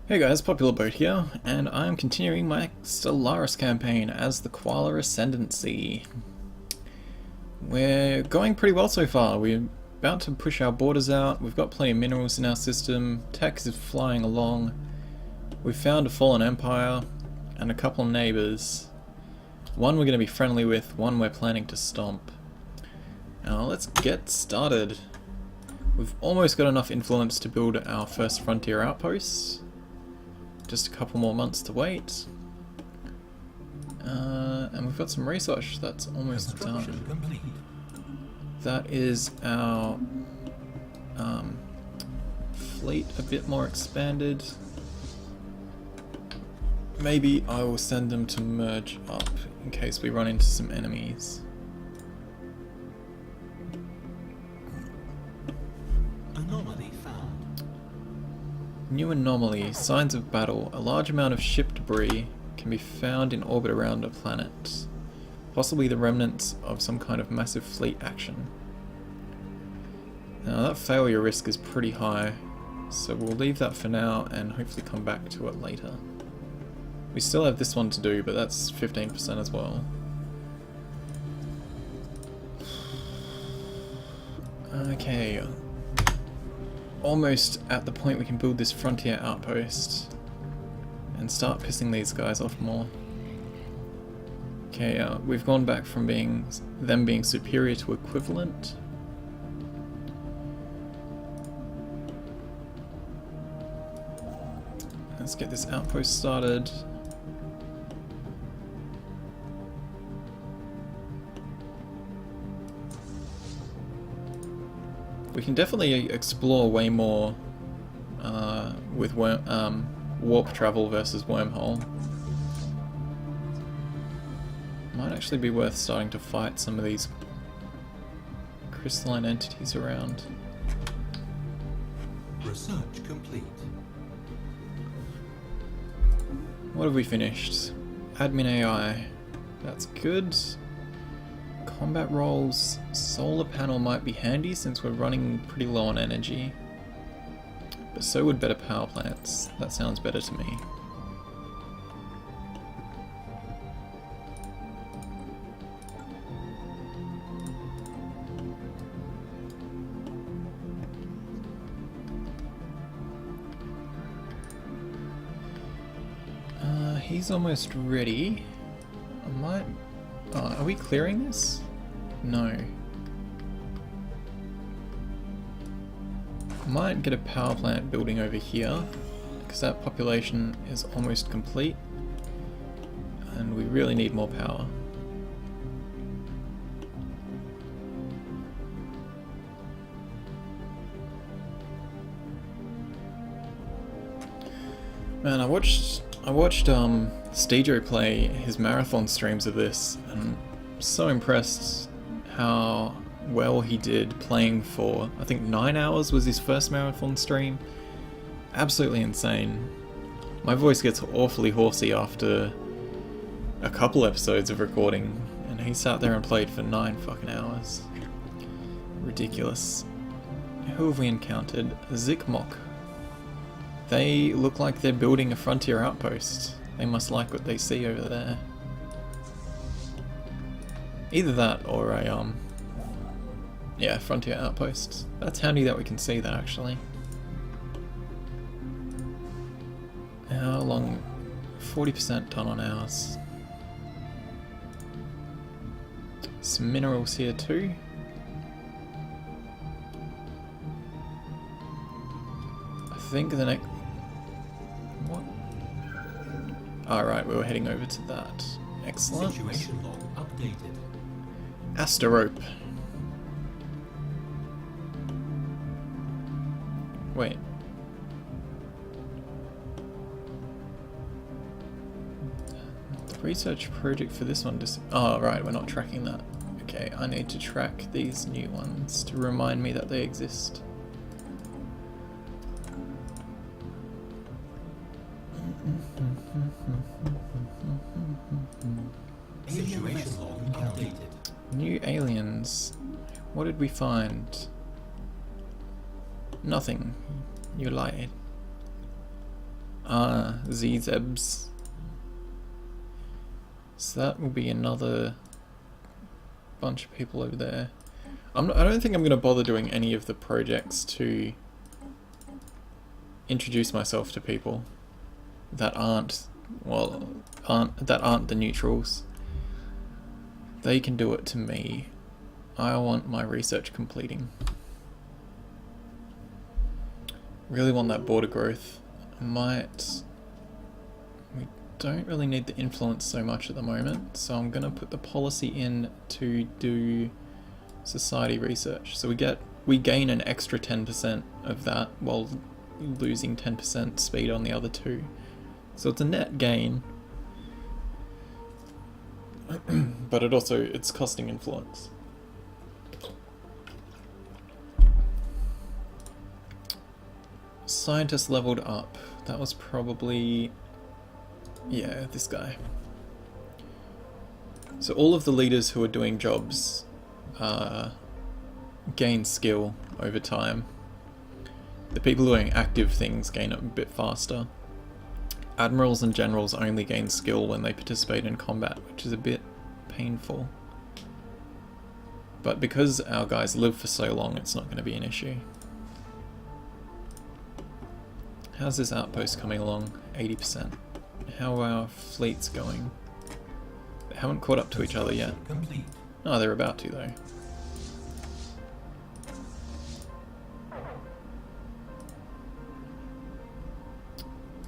Hey guys, Popular Boat here, and I'm continuing my Stellaris campaign as the Koala Ascendancy. We're going pretty well so far. We're about to push our borders out, we've got plenty of minerals in our system, tech is flying along, we've found a fallen empire, and a couple of neighbours. One we're going to be friendly with, one we're planning to stomp. Now let's get started. We've almost got enough influence to build our first frontier outpost. Just a couple more months to wait. And we've got some research that's almost done. Complete. That is our fleet a bit more expanded. Maybe I will send them to merge up in case we run into some enemies. Anomaly found. New anomaly, signs of battle. A large amount of ship debris can be found in orbit around a planet. Possibly the remnants of some kind of massive fleet action. Now that failure risk is pretty high, so we'll leave that for now and hopefully come back to it later. We still have this one to do, but that's 15% as well. Okay. Almost at the point we can build this frontier outpost and start pissing these guys off more. Okay, we've gone back from them being superior to equivalent. Let's get this outpost started. We can definitely explore way more with warp travel versus wormhole. Might actually be worth starting to fight some of these crystalline entities around. Research complete. What have we finished? Admin AI. That's good. Combat rolls. Solar panel might be handy since we're running pretty low on energy. But so would better power plants. That sounds better to me. He's almost ready. I might... are we clearing this? No. I might get a power plant building over here, because that population is almost complete, and we really need more power. Man, I watched Stejo play his marathon streams of this, and I'm so impressed how well he did playing for, I think 9 hours was his first marathon stream. Absolutely insane. My voice gets awfully horsey after a couple episodes of recording, and he sat there and played for 9 fucking hours. Ridiculous. Who have we encountered? Zikmok. They look like they're building a frontier outpost. They must like what they see over there. Either that or a, yeah, frontier outpost. That's handy that we can see that actually. How long? 40% done on ours. Some minerals here too. I think the next... What? Alright, we were heading over to that. Excellent. Situation log updated. Asterope. Wait. The research project for this one just... Oh, right, we're not tracking that. Okay, I need to track these new ones to remind me that they exist. Situation log updated. New aliens. What did we find? Nothing. You lied. Ah, Z-Zebs. So that will be another bunch of people over there. I don't think I'm going to bother doing any of the projects to introduce myself to people that aren't the neutrals. They can do it to me. I want my research completing. Really want that border growth. We don't really need the influence so much at the moment, so I'm gonna put the policy in to do society research. So we gain an extra 10% of that while losing 10% speed on the other two. So it's a net gain, but it's costing influence. Scientist leveled up. That was probably, yeah, this guy. So all of the leaders who are doing jobs gain skill over time. The people doing active things gain it a bit faster. Admirals and generals only gain skill when they participate in combat, which is a bit painful. But because our guys live for so long, it's not going to be an issue. How's this outpost coming along? 80%. How are our fleets going? They haven't caught up to each other yet. Oh, they're about to though.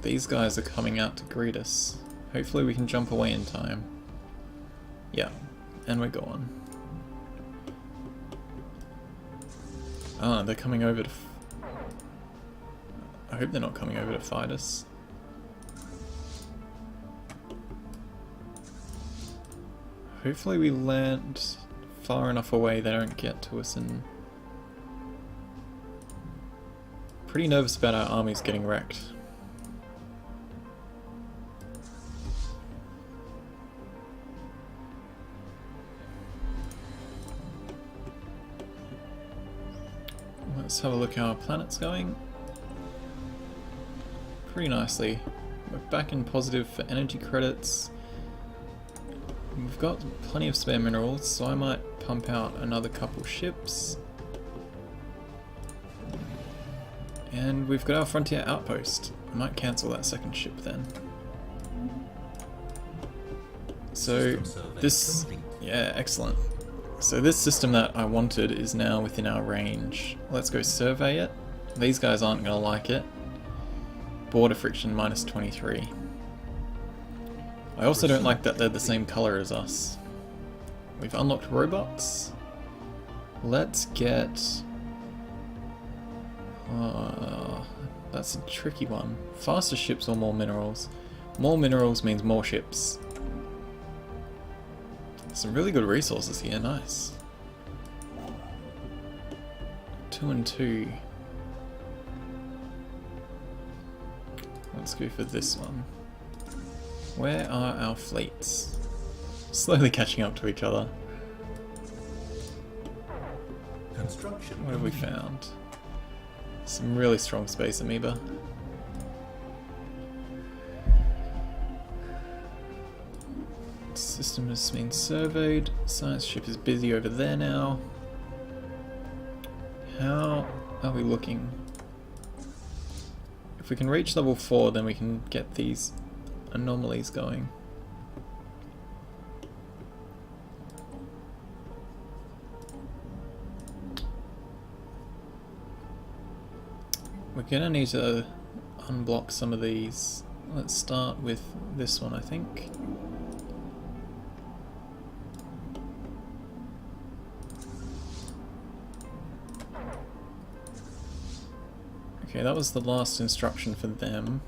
These guys are coming out to greet us. Hopefully we can jump away in time. Yeah, and we're gone. Ah, they're coming over to... I hope they're not coming over to fight us. Hopefully we land far enough away they don't get to us, and... Pretty nervous about our armies getting wrecked. Let's have a look how our planet's going. Pretty nicely. We're back in positive for energy credits. We've got plenty of spare minerals, so I might pump out another couple ships. And we've got our frontier outpost. I might cancel that second ship then. So this, yeah, excellent. So this system that I wanted is now within our range. Let's go survey it. These guys aren't going to like it. Border friction minus 23. I also don't like that they're the same color as us. We've unlocked robots. Let's get... that's a tricky one. Faster ships or more minerals? More minerals means more ships. Some really good resources here, nice. 2 and 2. Let's go for this one. Where are our fleets? Slowly catching up to each other. What have we found? Some really strong space amoeba. System has been surveyed. Science ship is busy over there now. How are we looking? If we can reach level 4, then we can get these anomalies going. We're gonna need to unblock some of these. Let's start with this one, I think. Okay, that was the last instruction for them.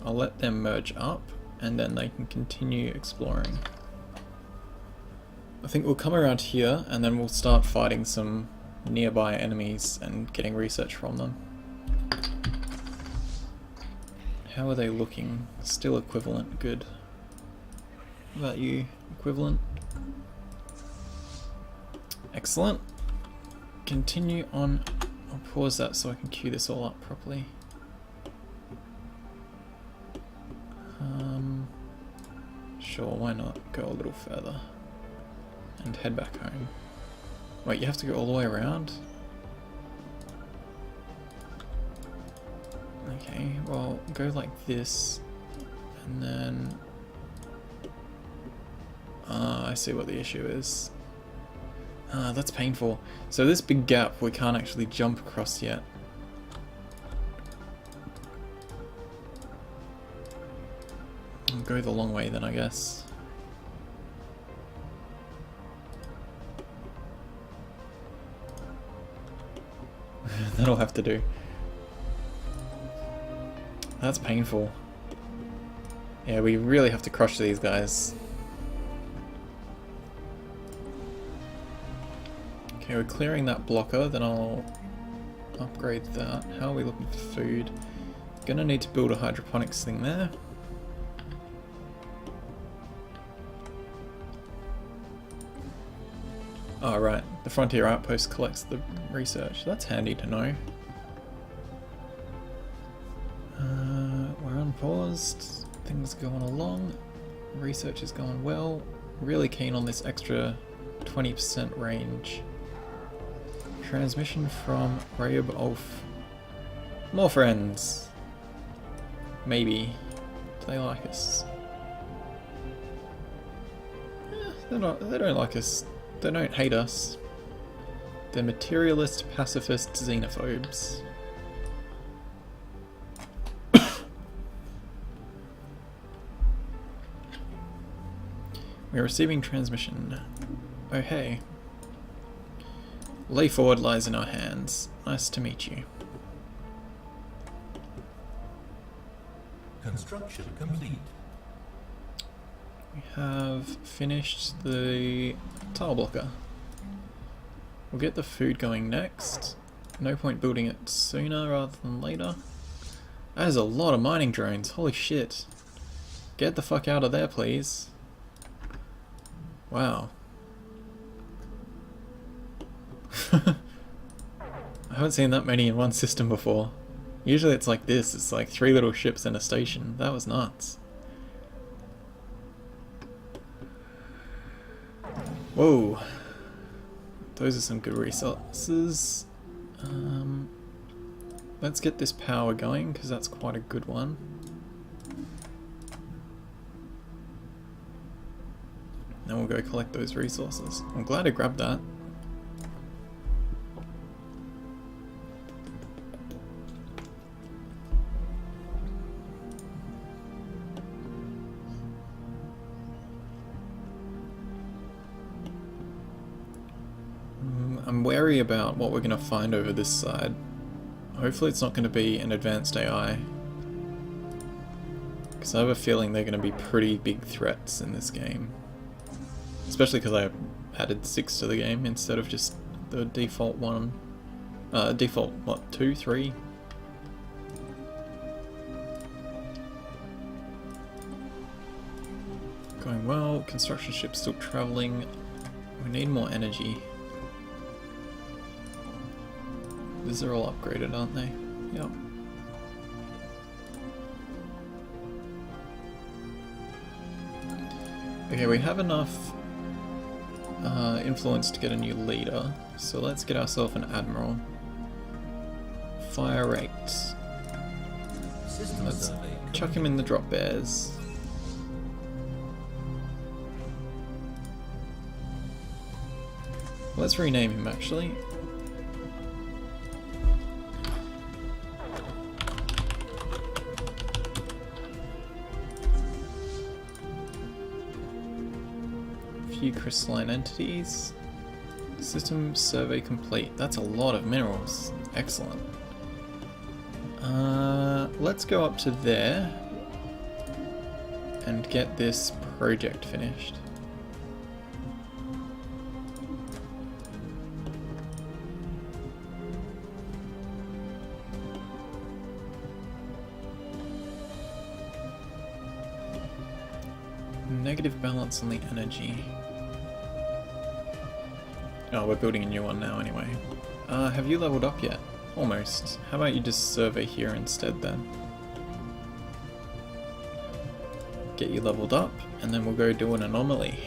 I'll let them merge up, and then they can continue exploring. I think we'll come around here, and then we'll start fighting some nearby enemies and getting research from them. How are they looking? Still equivalent, good. What about you? Equivalent? Excellent. Continue on. I'll pause that so I can queue this all up properly. Sure, why not go a little further and head back home. Wait, you have to go all the way around? Okay, well, go like this, and then... I see what the issue is. That's painful. So this big gap we can't actually jump across yet. I'll go the long way then, I guess. That'll have to do. That's painful. Yeah, we really have to crush these guys. Okay, we're clearing that blocker, then I'll upgrade that. How are we looking for food? Gonna need to build a hydroponics thing there. Oh right, the Frontier Outpost collects the research. That's handy to know. We're unpaused. Things going along. Research is going well. Really keen on this extra 20% range. Transmission from Rayub Ulf. More friends. Maybe. Do they like us? They don't like us. They don't hate us. They're materialist, pacifist xenophobes. We're receiving transmission. Oh hey. Lay forward lies in our hands. Nice to meet you. Construction complete. We have finished the tile blocker. We'll get the food going next. No point building it sooner rather than later. That is a lot of mining drones, holy shit. Get the fuck out of there, please. Wow. I haven't seen that many in one system before. Usually it's like this, it's like 3 little ships and a station. That was nuts. Whoa. Those are some good resources. Let's get this power going, because that's quite a good one. Then we'll go collect those resources. I'm glad I grabbed that. I'm wary about what we're going to find over this side. Hopefully it's not going to be an advanced AI. Because I have a feeling they're going to be pretty big threats in this game. Especially because I added 6 to the game instead of just the default 1. Default, what, 2, 3? Going well, construction ship's still travelling. We need more energy. These are all upgraded, aren't they? Yep. Okay, we have enough influence to get a new leader, so let's get ourselves an admiral. Fire rate. Let's chuck him in the drop bears. Let's rename him actually. Few crystalline entities. System survey complete. That's a lot of minerals. Excellent. Let's go up to there and get this project finished. Negative balance on the energy. Oh, we're building a new one now anyway. Have you leveled up yet? Almost. How about you just survey here instead then? get you leveled up, and then we'll go do an anomaly.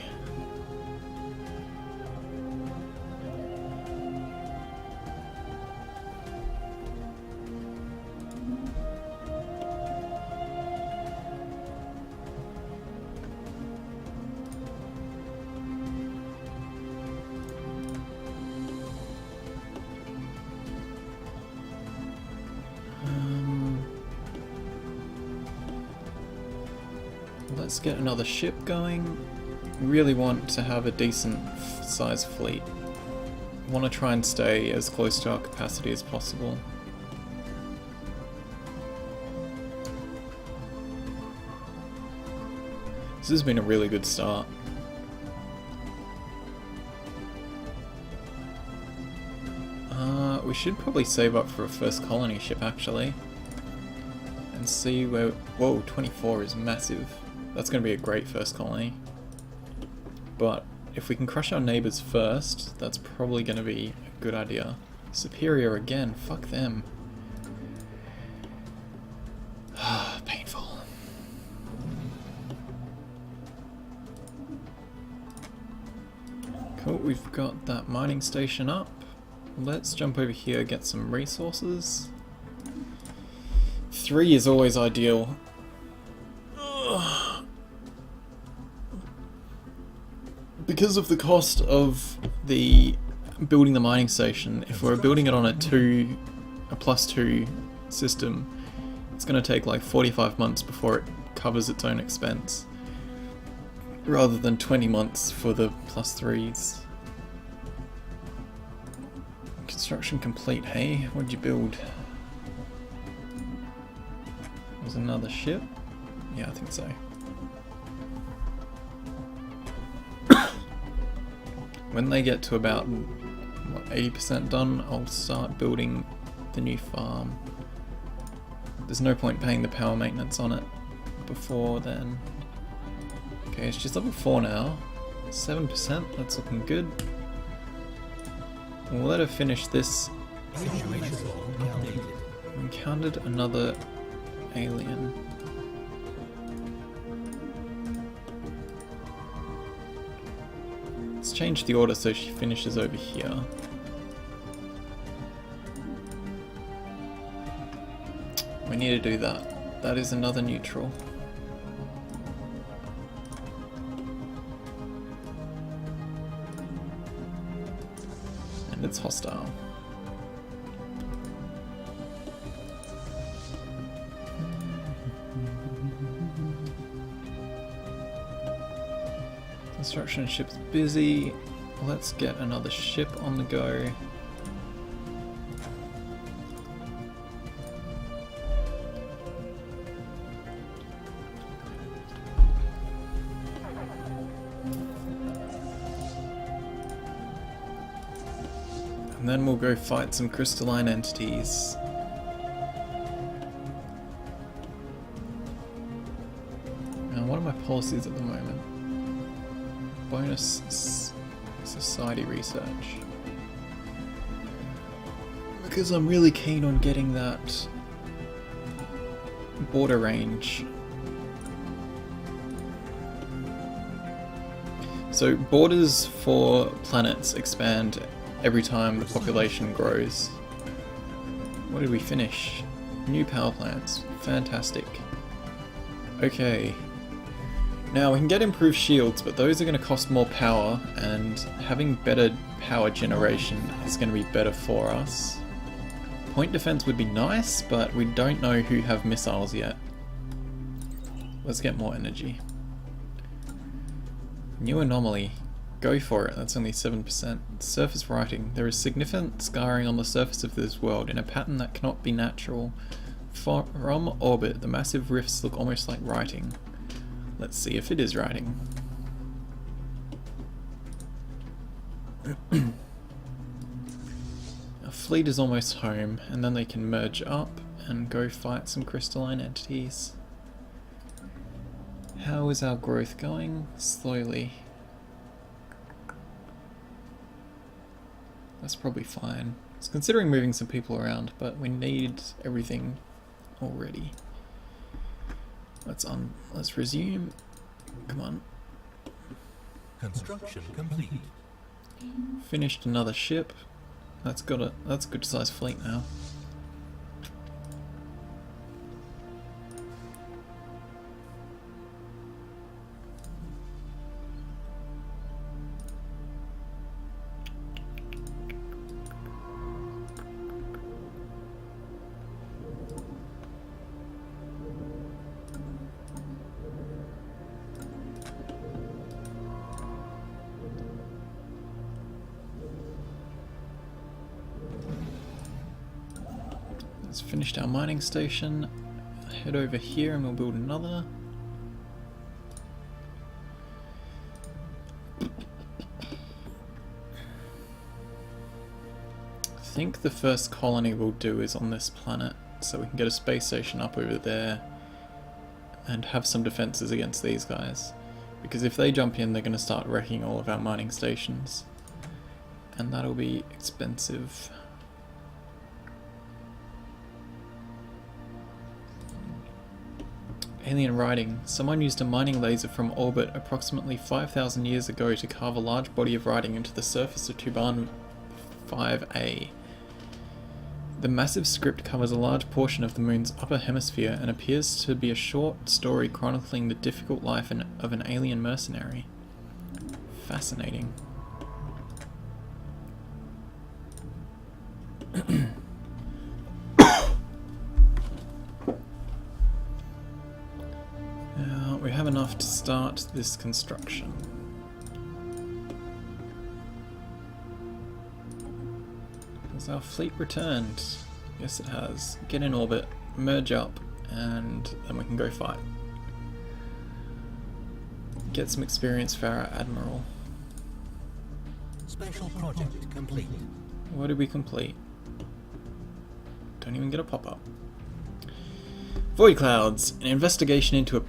Let's get another ship going. Really want to have a decent size fleet. Want to try and stay as close to our capacity as possible. This has been a really good start. We should probably save up for a first colony ship actually. And see where... Whoa, 24 is massive. That's going to be a great first colony. But if we can crush our neighbours first, that's probably going to be a good idea. Superior again, fuck them. Painful. Cool, we've got that mining station up. Let's jump over here, get some resources. 3 is always ideal. Because of the cost of building the mining station, if we're building it on a +2 system, it's going to take like 45 months before it covers its own expense, rather than 20 months for the +3s. Construction complete, hey? What'd you build? There's another ship? Yeah, I think so. When they get to about, what, 80% done, I'll start building the new farm. There's no point paying the power maintenance on it before then. Okay, it's just level 4 now. 7%, that's looking good. We'll let her finish this. We encountered another alien. Let's change the order so she finishes over here. We need to do that. That is another neutral. And it's hostile. Construction ship's busy. Let's get another ship on the go. And then we'll go fight some crystalline entities. Now, what are my policies at the moment? Bonus society research. Because I'm really keen on getting that border range. So borders for planets expand every time the population grows. What did we finish? New power plants. Fantastic. Okay. Now we can get improved shields, but those are going to cost more power, and having better power generation is going to be better for us. Point defense would be nice, but we don't know who have missiles yet. Let's get more energy. New anomaly. Go for it, that's only 7%. Surface writing. There is significant scarring on the surface of this world in a pattern that cannot be natural. From orbit, the massive rifts look almost like writing. Let's see if it is writing. Our fleet is almost home, and then they can merge up and go fight some crystalline entities. How is our growth going? Slowly. That's probably fine. I was considering moving some people around, but we need everything already. let's resume. Come on. Construction complete. Finished another ship. That's a good sized fleet now. Finished our mining station. Head over here and we'll build another. I think the first colony we'll do is on this planet, so we can get a space station up over there and have some defenses against these guys. Because if they jump in, they're going to start wrecking all of our mining stations, and that'll be expensive. Alien writing. Someone used a mining laser from orbit approximately 5,000 years ago to carve a large body of writing into the surface of Tuban 5A. The massive script covers a large portion of the moon's upper hemisphere and appears to be a short story chronicling the difficult life of an alien mercenary. Fascinating. We have enough to start this construction. Has our fleet returned? Yes, it has. Get in orbit, merge up, and then we can go fight. Get some experience for our admiral. Special project complete. What did we complete? Don't even get a pop-up. Void clouds. An investigation into a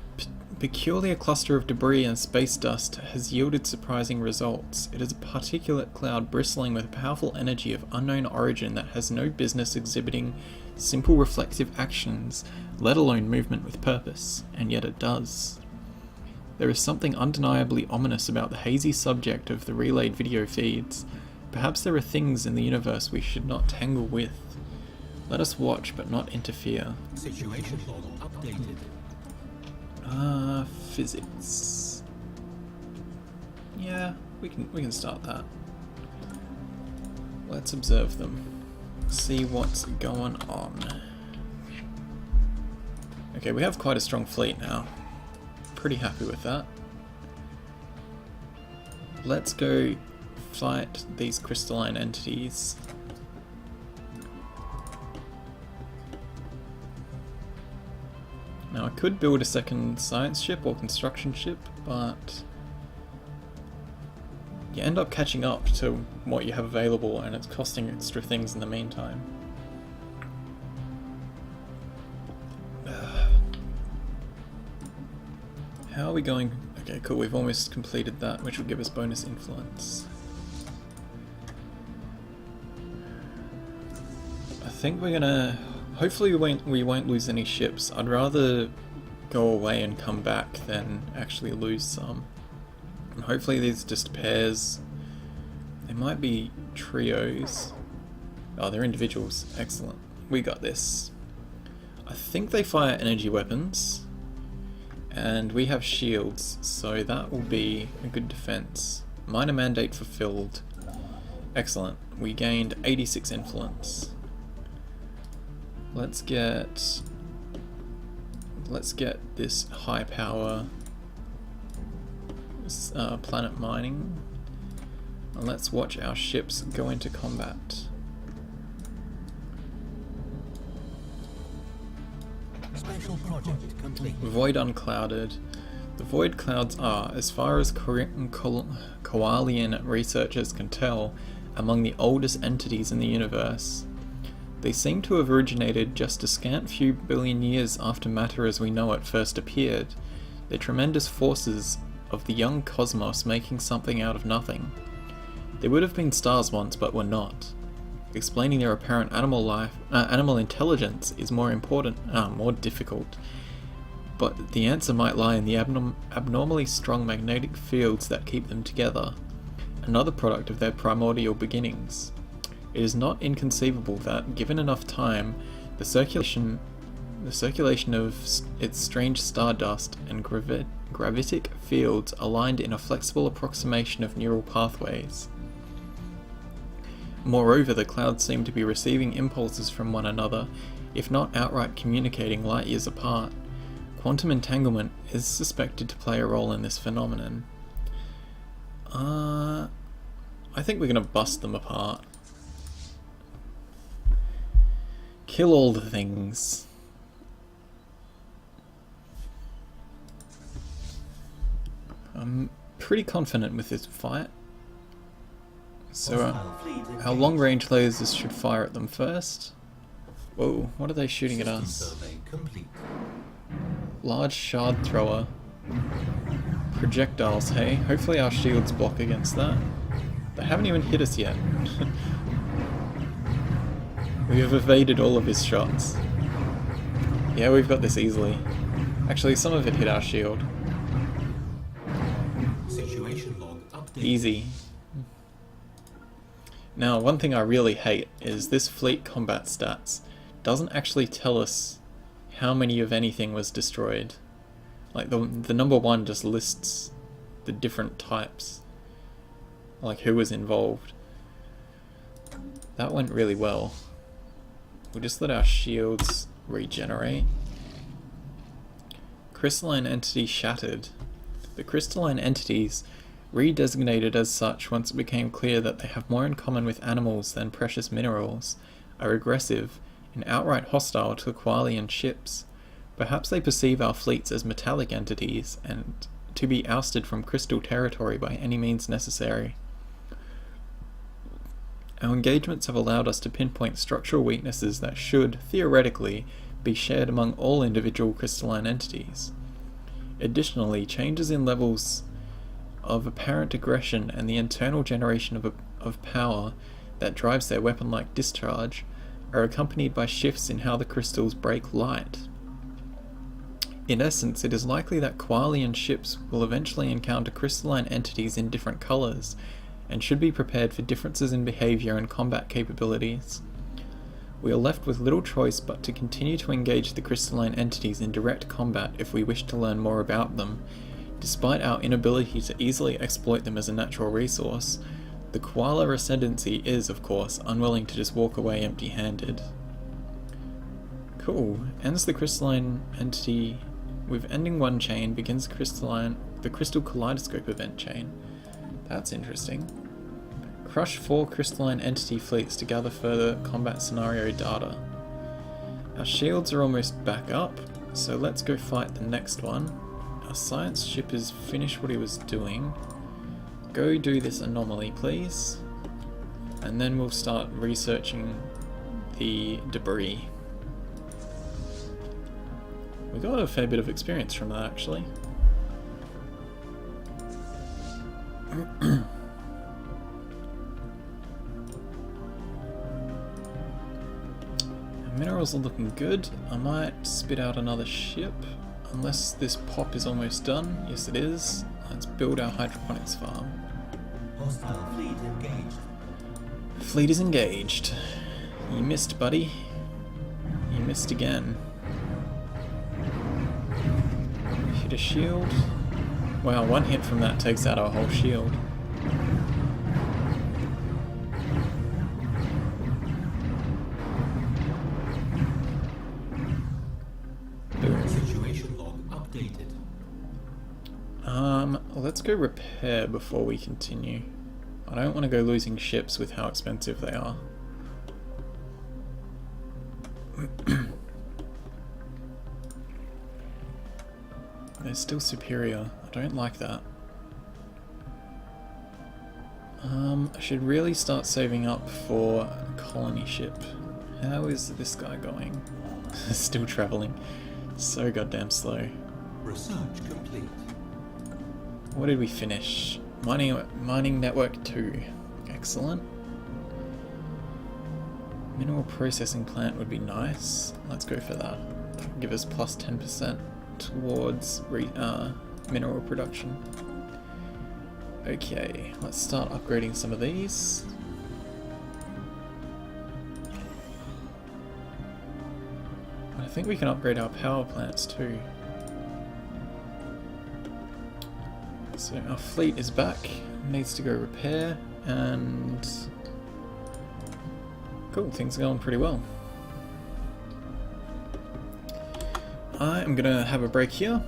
peculiar cluster of debris and space dust has yielded surprising results. It is a particulate cloud bristling with powerful energy of unknown origin that has no business exhibiting simple reflexive actions, let alone movement with purpose, and yet it does. There is something undeniably ominous about the hazy subject of the relayed video feeds. Perhaps there are things in the universe we should not tangle with. Let us watch but not interfere. Situation log updated. Physics. Yeah, we can start that. Let's observe them. See what's going on. Okay, we have quite a strong fleet now. Pretty happy with that. Let's go fight these crystalline entities. Now I could build a second science ship or construction ship, but you end up catching up to what you have available and it's costing extra things in the meantime. How are we going? Okay, cool, we've almost completed that, which will give us bonus influence. I think we're gonna... Hopefully we won't lose any ships. I'd rather go away and come back than actually lose some. And hopefully these are just pairs. They might be trios. Oh, they're individuals. Excellent. We got this. I think they fire energy weapons. And we have shields, so that will be a good defense. Minor mandate fulfilled. Excellent. We gained 86 influence. Let's get this high power planet mining, and let's watch our ships go into combat. Special project complete. Void unclouded. The void clouds are, as far as Koalian researchers can tell, among the oldest entities in the universe. They seem to have originated just a scant few billion years after matter as we know it first appeared, the tremendous forces of the young cosmos making something out of nothing. They would have been stars once, but were not. Explaining their apparent animal intelligence is more difficult. but the answer might lie in the abnormally strong magnetic fields that keep them together, another product of their primordial beginnings. It is not inconceivable that, given enough time, the circulation of its strange stardust and gravitic fields aligned in a flexible approximation of neural pathways. Moreover, the clouds seem to be receiving impulses from one another, if not outright communicating light years apart. Quantum entanglement is suspected to play a role in this phenomenon. I think we're going to bust them apart. Kill all the things. I'm pretty confident with this fight. So our long-range lasers should fire at them first. Whoa, what are they shooting at us? Large shard thrower. Projectiles, hey? Hopefully our shields block against that. They haven't even hit us yet. We have evaded all of his shots. Yeah, we've got this easily. Actually, some of it hit our shield. Situation log update. Easy. Now, one thing I really hate is this fleet combat stats doesn't actually tell us how many of anything was destroyed. Like, the number 1 just lists the different types. Like, who was involved. That went really well. We'll just let our shields regenerate. Crystalline entity shattered. The crystalline entities, redesignated as such once it became clear that they have more in common with animals than precious minerals, are aggressive and outright hostile to Koalian ships. Perhaps they perceive our fleets as metallic entities and to be ousted from crystal territory by any means necessary. Our engagements have allowed us to pinpoint structural weaknesses that should, theoretically, be shared among all individual crystalline entities. Additionally, changes in levels of apparent aggression and the internal generation of power that drives their weapon-like discharge are accompanied by shifts in how the crystals break light. In essence, it is likely that Koalian ships will eventually encounter crystalline entities in different colours, and should be prepared for differences in behaviour and combat capabilities. We are left with little choice but to continue to engage the crystalline entities in direct combat if we wish to learn more about them. Despite our inability to easily exploit them as a natural resource, the Koala Ascendancy is, of course, unwilling to just walk away empty-handed. Cool. Ends the crystalline entity with ending one chain, begins the crystal kaleidoscope event chain. That's interesting. Crush 4 crystalline entity fleets to gather further combat scenario data. Our shields are almost back up, so let's go fight the next one. Our science ship has finished what he was doing. Go do this anomaly, please. And then we'll start researching the debris. We got a fair bit of experience from that, actually. Minerals are looking good. I might spit out another ship, unless this pop is almost done. Yes, it is. Let's build our hydroponics farm. Hostile fleet engaged. Fleet is engaged. You missed, buddy. You missed again. Hit a shield. Wow, one hit from that takes out our whole shield. Situation log updated. Let's go repair before we continue. I don't want to go losing ships with how expensive they are. They're still superior. I don't like that. I should really start saving up for a colony ship. How is this guy going? Still travelling. So goddamn slow. Research complete. What did we finish? Mining network 2. Excellent. Mineral processing plant would be nice. Let's go for that. Give us plus 10% towards mineral production. Okay, let's start upgrading some of these. I think we can upgrade our power plants too. So our fleet is back, needs to go repair, and cool, things are going pretty well. I am gonna have a break here.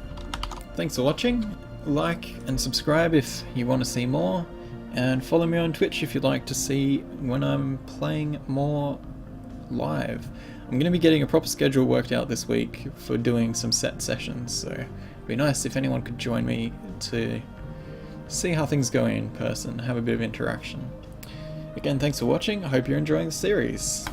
Thanks for watching. Like and subscribe if you want to see more, and follow me on Twitch if you'd like to see when I'm playing more live. I'm going to be getting a proper schedule worked out this week for doing some set sessions, so it'd be nice if anyone could join me to see how things go in person, have a bit of interaction. Again, thanks for watching, I hope you're enjoying the series.